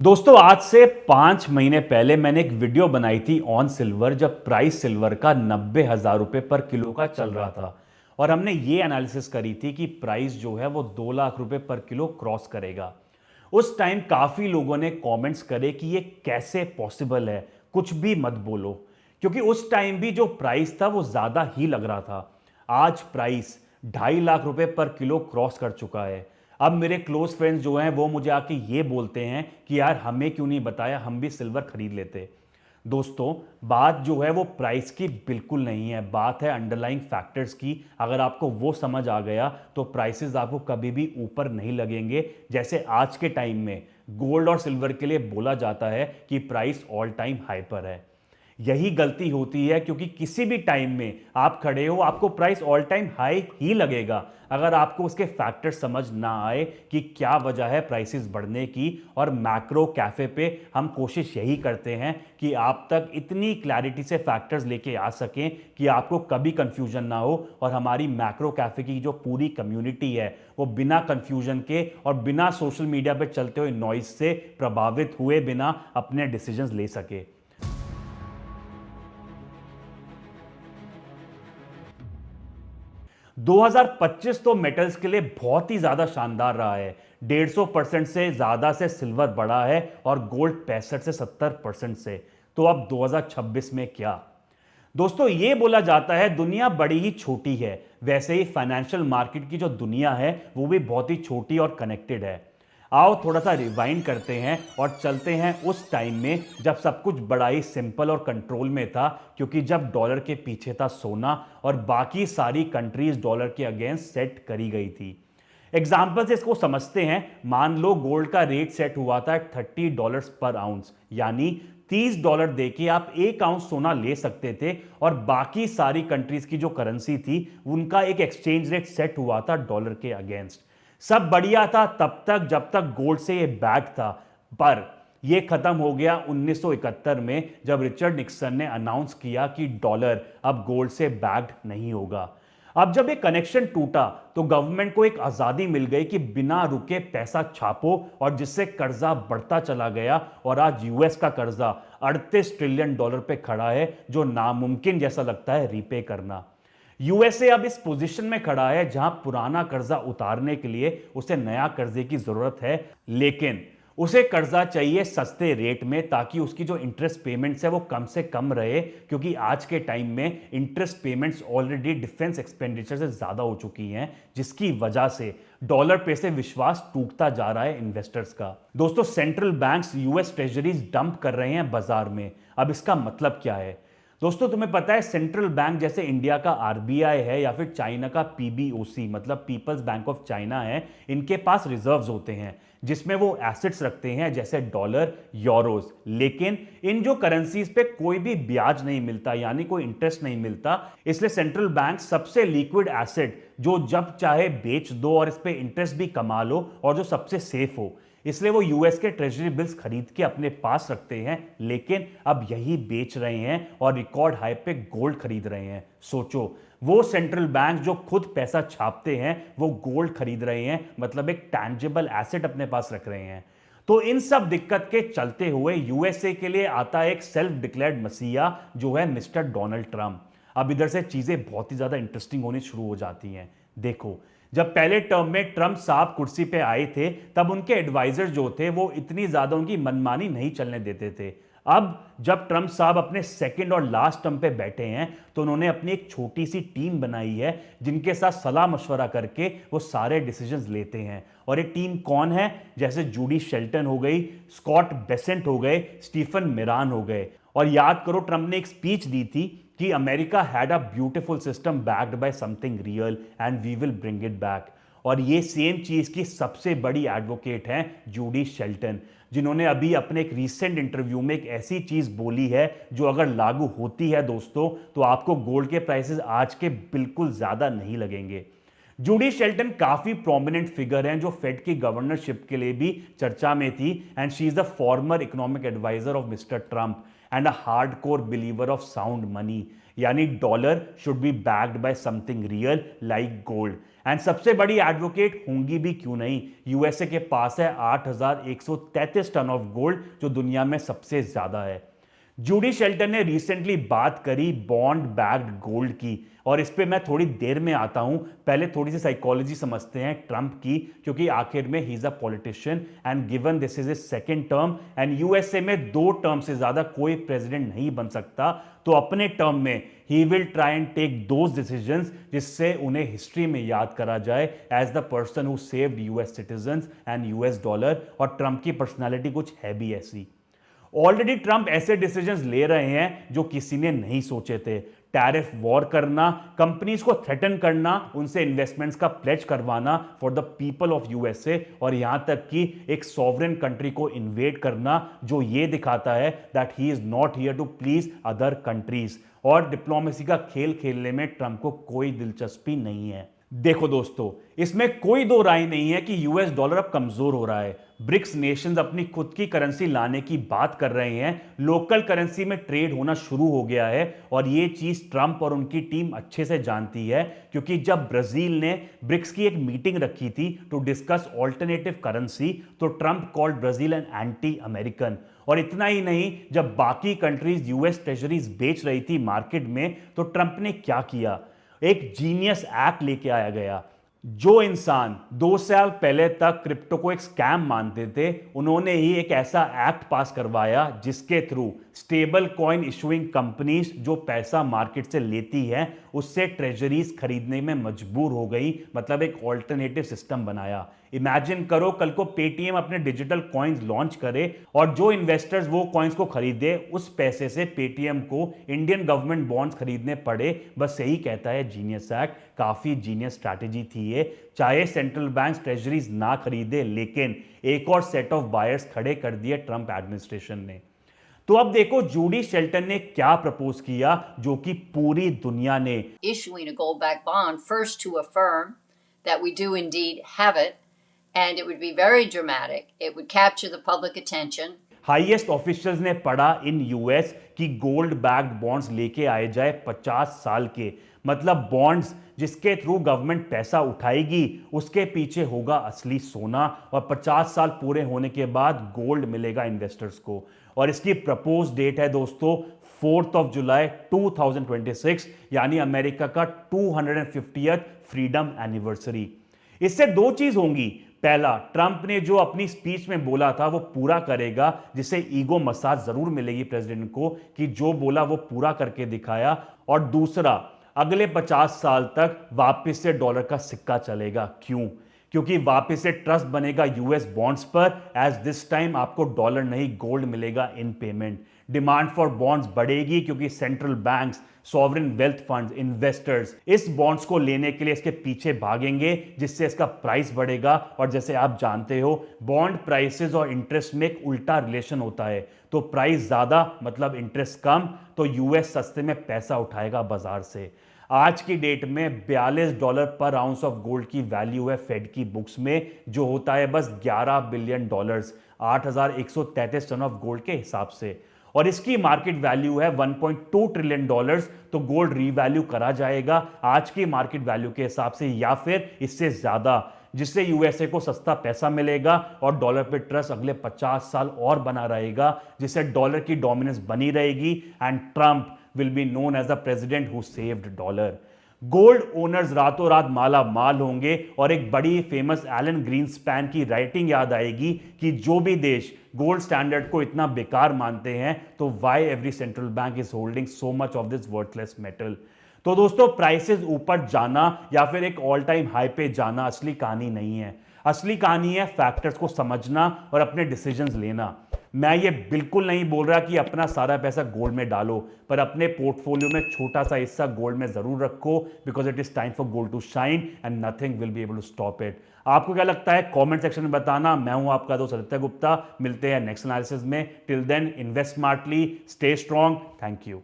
दोस्तों आज से 5 महीने पहले मैंने एक वीडियो बनाई थी ऑन सिल्वर जब प्राइस सिल्वर का 90,000 रुपये पर किलो का चल रहा था। और हमने ये एनालिसिस करी थी कि प्राइस जो है वो 2 लाख रुपए पर किलो क्रॉस करेगा। उस टाइम काफ़ी लोगों ने कमेंट्स करे कि ये कैसे पॉसिबल है, कुछ भी मत बोलो, क्योंकि उस टाइम भी जो प्राइस था वो ज़्यादा ही लग रहा था। आज प्राइस 2.5 लाख रुपए पर किलो क्रॉस कर चुका है। अब मेरे क्लोज फ्रेंड्स जो हैं वो मुझे आके ये बोलते हैं कि यार हमें क्यों नहीं बताया, हम भी सिल्वर खरीद लेते। दोस्तों बात जो है वो प्राइस की बिल्कुल नहीं है, बात है अंडरलाइंग फैक्टर्स की। अगर आपको वो समझ आ गया तो प्राइसेस आपको कभी भी ऊपर नहीं लगेंगे। जैसे आज के टाइम में गोल्ड और सिल्वर के लिए बोला जाता है कि प्राइस ऑल टाइम हाई पर है। यही गलती होती है क्योंकि किसी भी टाइम में आप खड़े हो आपको प्राइस ऑल टाइम हाई ही लगेगा अगर आपको उसके फैक्टर समझ ना आए कि क्या वजह है प्राइसेस बढ़ने की। और मैक्रो कैफे पे हम कोशिश यही करते हैं कि आप तक इतनी क्लैरिटी से फैक्टर्स लेके आ सकें कि आपको कभी कंफ्यूजन ना हो और हमारी मैक्रो कैफे की जो पूरी कम्युनिटी है वो बिना कंफ्यूजन के और बिना सोशल मीडिया पे चलते हुए नॉइज से प्रभावित हुए बिना अपने डिसीजंस ले सके। 2025 तो मेटल्स के लिए बहुत ही ज्यादा शानदार रहा है। 150% से ज्यादा से सिल्वर बढ़ा है और गोल्ड 65 से 70% से। तो अब 2026 में क्या? दोस्तों ये बोला जाता है दुनिया बड़ी ही छोटी है, वैसे ही फाइनेंशियल मार्केट की जो दुनिया है वो भी बहुत ही छोटी और कनेक्टेड है। आओ थोड़ा सा रिवाइंड करते हैं और चलते हैं उस टाइम में जब सब कुछ बड़ा ही सिंपल और कंट्रोल में था, क्योंकि जब डॉलर के पीछे था सोना और बाकी सारी कंट्रीज डॉलर के अगेंस्ट सेट करी गई थी। एग्जाम्पल से इसको समझते हैं। मान लो गोल्ड का रेट सेट हुआ था $30 पर आउंस, यानी $30 देके आप 1 आउंस सोना ले सकते थे। और बाकी सारी कंट्रीज की जो करेंसी थी उनका एक एक्सचेंज रेट सेट हुआ था डॉलर के अगेंस्ट। सब बढ़िया था तब तक जब तक गोल्ड से ये बैक था। पर ये खत्म हो गया 1971 में जब रिचर्ड निक्सन ने अनाउंस किया कि डॉलर अब गोल्ड से बैक्ड नहीं होगा। अब जब ये कनेक्शन टूटा तो गवर्नमेंट को एक आजादी मिल गई कि बिना रुके पैसा छापो, और जिससे कर्जा बढ़ता चला गया और आज यूएस का कर्जा $38 ट्रिलियन पे खड़ा है, जो नामुमकिन जैसा लगता है रीपे करना। यूएसए अब इस पोजीशन में खड़ा है जहां पुराना कर्जा उतारने के लिए उसे नया कर्जे की जरूरत है, लेकिन उसे कर्जा चाहिए सस्ते रेट में ताकि उसकी जो इंटरेस्ट पेमेंट्स है वो कम से कम रहे, क्योंकि आज के टाइम में interest payments already defence expenditure से ज्यादा हो चुकी हैं, जिसकी वजह से डॉलर पे से विश्वास टूटता जा रहा है इन्वेस्टर्स का। दोस्तों central banks US treasuries dump कर रहे हैं बाजार में। अब इसका मतलब क्या है? दोस्तों तुम्हें पता है सेंट्रल बैंक जैसे इंडिया का आरबीआई है या फिर चाइना का पीबीओसी मतलब पीपल्स बैंक ऑफ चाइना है, इनके पास रिजर्व्स होते हैं जिसमें वो एसेट्स रखते हैं जैसे डॉलर, यूरोज। लेकिन इन जो करेंसीज पे कोई भी ब्याज नहीं मिलता, यानी कोई इंटरेस्ट नहीं मिलता। इसलिए सेंट्रल बैंक सबसे लिक्विड एसेट जो जब चाहे बेच दो और इस पे इंटरेस्ट भी कमा लो और जो सबसे सेफ हो, इसलिए वो यूएस के ट्रेजरी बिल्स खरीद के अपने पास रखते हैं। लेकिन अब यही बेच रहे हैं और रिकॉर्ड हाई पे गोल्ड खरीद रहे हैं। सोचो, वो सेंट्रल बैंक जो खुद पैसा छापते हैं वो गोल्ड खरीद रहे हैं, मतलब एक टैंजिबल एसेट अपने पास रख रहे हैं। तो इन सब दिक्कत के चलते हुए यूएसए के लिए आता है एक सेल्फ डिक्लेयर्ड मसीहा जो है मिस्टर डोनाल्ड ट्रंप। अब इधर से चीजें बहुत ही ज्यादा इंटरेस्टिंग होनी शुरू हो जाती हैं। देखो, जब पहले टर्म में ट्रंप साहब कुर्सी पे आए थे तब उनके एडवाइजर जो थे वो इतनी ज्यादा उनकी मनमानी नहीं चलने देते थे। अब जब ट्रंप साहब अपने सेकंड और लास्ट टर्म पे बैठे हैं तो उन्होंने अपनी एक छोटी सी टीम बनाई है जिनके साथ सलाह मशवरा करके वो सारे डिसीजंस लेते हैं। और ये टीम कौन है? जैसे जूडी शेल्टन हो गई, स्कॉट बेसेंट हो गए, स्टीफन मिरान हो गए। और याद करो ट्रंप ने एक स्पीच दी थी कि America had a beautiful system backed by something real and we will bring it back. और ये सेम चीज की सबसे बड़ी एडवोकेट हैं जूडी शेल्टन, जिन्होंने अभी अपने एक रीसेंट इंटरव्यू में एक ऐसी चीज बोली है जो अगर लागू होती है दोस्तों तो आपको गोल्ड के प्राइसेस आज के बिल्कुल ज्यादा नहीं लगेंगे। जूडी शेल्टन काफी प्रोमिनेंट फिगर हैं जो फेड की गवर्नरशिप के लिए भी चर्चा में थी, and she is the former economic adviser of Mister Trump and a hardcore believer of sound money, यानी dollar should be backed by something real like gold. And सबसे बड़ी एडवोकेट होंगी भी क्यों नहीं, यूएसए के पास है 8,133 टन ऑफ गोल्ड जो दुनिया में सबसे ज्यादा है। जूडी शेल्टन ने रिसेंटली बात करी बॉन्ड बैक्ड गोल्ड की, और इस पे मैं थोड़ी देर में आता हूं। पहले थोड़ी सी साइकोलॉजी समझते हैं ट्रंप की, क्योंकि आखिर में he is a politician and given this is a second term and USA में 2 टर्म से ज्यादा कोई प्रेसिडेंट नहीं बन सकता, तो अपने टर्म में ही will try and take those decisions जिससे उन्हें हिस्ट्री में याद करा जाए as the person who saved US citizens and US dollar. और ट्रंप की पर्सनालिटी कुछ है भी ऐसी। ऑलरेडी ट्रंप ऐसे डिसीजंस ले रहे हैं जो किसी ने नहीं सोचे थे। टैरिफ वॉर करना, कंपनीज को थ्रेटन करना, उनसे इन्वेस्टमेंट्स का प्लेज करवाना for the people of USA, और यहां तक कि एक सॉवरेन कंट्री को इन्वेड करना, जो ये दिखाता है that he is not here to please other countries. और डिप्लोमेसी का खेल खेलने में ट्रंप को कोई दिलचस्पी नहीं है। देखो दोस्तों, इसमें कोई दो राय नहीं है कि यूएस डॉलर अब कमजोर हो रहा है। ब्रिक्स नेशंस अपनी खुद की करेंसी लाने की बात कर रहे हैं, लोकल करेंसी में ट्रेड होना शुरू हो गया है, और ये चीज ट्रंप और उनकी टीम अच्छे से जानती है, क्योंकि जब ब्राजील ने ब्रिक्स की एक मीटिंग रखी थी टू डिस्कस ऑल्टरनेटिव करेंसी, तो Trump called Brazil an anti American. और इतना ही नहीं, जब बाकी कंट्रीज यूएस ट्रेजरीज बेच रही थी मार्केट में, तो ट्रंप ने क्या किया, एक जीनियस एक्ट लेके आया गया। जो इंसान 2 साल पहले तक क्रिप्टो को एक स्कैम मानते थे, उन्होंने ही एक ऐसा एक्ट पास करवाया जिसके through stable coin issuing companies जो पैसा मार्केट से लेती हैं, उससे ट्रेजरीज खरीदने में मजबूर हो गई, मतलब एक ऑल्टरनेटिव सिस्टम बनाया। इमेजिन करो कल को पेटीएम अपने डिजिटल कॉइन्स लॉन्च करे, और जो इन्वेस्टर्स वो कॉइन्स को खरीदे, उस पैसे से पेटीएम को इंडियन गवर्नमेंट बॉन्ड्स खरीदने पड़े। बस यही कहता है जीनियस एक्ट। काफी जीनियस स्ट्रैटेजी थी ये। चाहे सेंट्रल बैंक ट्रेजरीज ना खरीदे, लेकिन एक और सेट ऑफ बायर्स खड़े कर दिए ट्रंप एडमिनिस्ट्रेशन ने। तो अब देखो जूडी शेल्टन ने क्या प्रपोज किया, जो कि पूरी दुनिया ने issuing a gold-backed bond first to affirm that we do indeed have it, and it would be very dramatic. It would capture the public attention. Highest officials ने पढ़ा इन यूएस कि गोल्ड बैक्ड बॉन्ड्स लेके आए जाए 50 साल के, मतलब bonds जिसके थ्रू गवर्नमेंट पैसा उठाएगी, उसके पीछे होगा असली सोना, और 50 साल पूरे होने के बाद गोल्ड मिलेगा इन्वेस्टर्स को। और इसकी प्रपोज डेट है दोस्तों 4 जुलाई 2026, यानी अमेरिका का 250th फ्रीडम एनिवर्सरी। इससे 2 चीज होंगी। पहला, ट्रंप ने जो अपनी स्पीच में बोला था वो पूरा करेगा, जिससे ईगो मसाज जरूर मिलेगी प्रेसिडेंट को कि जो बोला वो पूरा करके दिखाया। और दूसरा, अगले 50 साल तक वापस से डॉलर का सिक्का चलेगा। क्यों? क्योंकि वापस से ट्रस्ट बनेगा यूएस बॉन्ड्स पर, एज दिस टाइम आपको डॉलर नहीं गोल्ड मिलेगा इन पेमेंट। डिमांड फॉर बॉन्ड्स बढ़ेगी क्योंकि central banks, sovereign wealth funds, investors इस बॉन्ड्स को लेने के लिए इसके पीछे भागेंगे, जिससे इसका प्राइस बढ़ेगा। और जैसे आप जानते हो, बॉन्ड प्राइसेस और इंटरेस्ट में एक उल्टा रिलेशन होता है। तो प्राइस ज्यादा मतलब इंटरेस्ट कम, तो यूएस सस्ते में पैसा उठाएगा बाजार से। आज की डेट में $42 पर आउंस ऑफ गोल्ड की वैल्यू है फेड की बुक्स में, जो होता है बस $11 बिलियन, 8,133 टन ऑफ गोल्ड के हिसाब से। और इसकी मार्केट वैल्यू है $1.2 ट्रिलियन। तो गोल्ड रीवैल्यू करा जाएगा आज की मार्केट वैल्यू के हिसाब से, या फिर इससे ज्यादा, जिससे यूएसए को सस्ता पैसा मिलेगा और डॉलर पे ट्रस्ट अगले 50 साल और बना रहेगा, जिससे डॉलर की डोमिनेंस बनी रहेगी and Trump will be known as the president who saved dollar. Gold owners रातों रात माला माल होंगे, और एक बड़ी फेमस एलन ग्रीनस्पैन की राइटिंग याद आएगी कि जो भी देश गोल्ड स्टैंडर्ड को इतना बेकार मानते हैं, तो why every central bank is holding so much of this worthless metal. तो दोस्तों, प्राइसेस ऊपर जाना या फिर एक ऑल टाइम हाई पे जाना असली कहानी नहीं है। असली कहानी है फैक्टर्स को समझना और अपने डिसीजंस लेना। मैं ये बिल्कुल नहीं बोल रहा कि अपना सारा पैसा गोल्ड में डालो, पर अपने पोर्टफोलियो में छोटा सा हिस्सा गोल्ड में जरूर रखो, because it is time for gold to shine and nothing will be able to stop it. आपको क्या लगता है कमेंट सेक्शन में बताना। मैं हूं आपका दोस्त आदित्य गुप्ता, मिलते हैं नेक्स्ट एनालिसिस में। Till then, invest smartly, stay strong, thank you.